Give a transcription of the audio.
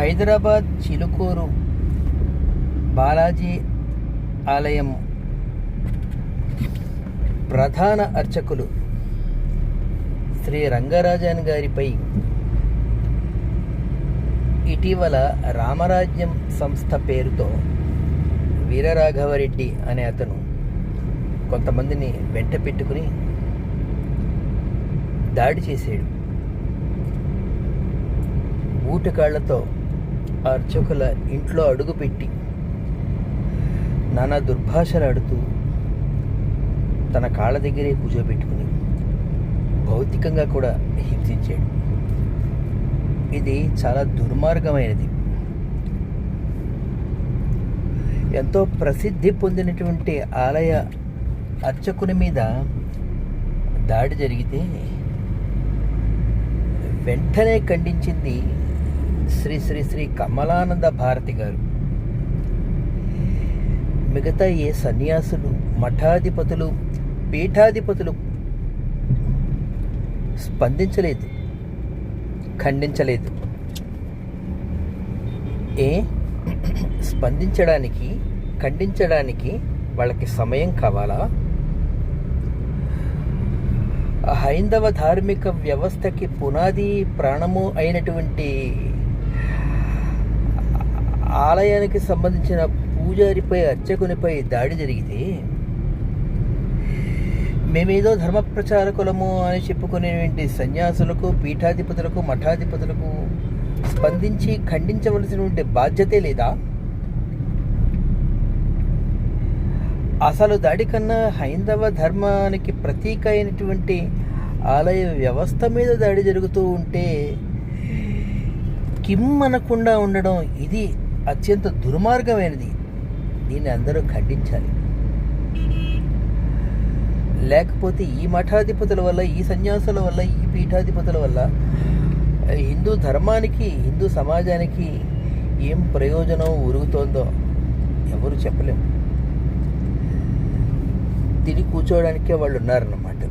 హైదరాబాద్ చిలుకూరు బాలాజీ ఆలయం ప్రధాన అర్చకులు శ్రీ రంగరాజన్ గారిపై ఇటీవల రామరాజ్యం సంస్థ పేరుతో వీరరాఘవరెడ్డి అనే అతను కొంతమందిని వెంట పెట్టుకుని దాడి చేశాడు. ఊటకాళ్లతో అర్చకుల ఇంట్లో అడుగుపెట్టి నానా దుర్భాషలాడుతూ తన కాళ్ళ దగ్గరే కూర్చోబెట్టుకుని భౌతికంగా కూడా హింసించాడు. ఇది చాలా దుర్మార్గమైనది. ఎంతో ప్రసిద్ధి పొందినటువంటి ఆలయ అర్చకుని మీద దాడి జరిగితే వెంటనే ఖండించింది శ్రీ శ్రీ శ్రీ కమలానంద భారతి గారు. మిగతా ఏ సన్యాసులు, మఠాధిపతులు, పీఠాధిపతులు స్పందించలేదు, ఖండించలేదు. స్పందించడానికి, ఖండించడానికి వాళ్ళకి సమయం కావాలా? హైందవ ధార్మిక వ్యవస్థకి పునాది ప్రాణము అయినటువంటి ఆలయానికి సంబంధించిన పూజారిపై, అర్చకునిపై దాడి జరిగితే మేమేదో ధర్మ ప్రచారకులము అని చెప్పుకునేటువంటి సన్యాసులకు, పీఠాధిపతులకు, మఠాధిపతులకు స్పందించి ఖండించవలసినటువంటి బాధ్యతే లేదా? అసలు దాడి కన్నా హైందవ ధర్మానికి ప్రతీక అయినటువంటి ఆలయ వ్యవస్థ మీద దాడి జరుగుతూ ఉంటే కిమ్మనకుండా ఉండడం ఇది అత్యంత దుర్మార్గమైనది. దీన్ని అందరూ ఖండించాలి. లేకపోతే ఈ మఠాధిపతుల వల్ల, ఈ సన్యాసుల వల్ల, ఈ పీఠాధిపతుల వల్ల హిందూ ధర్మానికి, హిందూ సమాజానికి ఏం ప్రయోజనం ఉరుగుతోందో ఎవరు చెప్పలేము. తిని కూర్చోవడానికే వాళ్ళు ఉన్నారన్నమాట.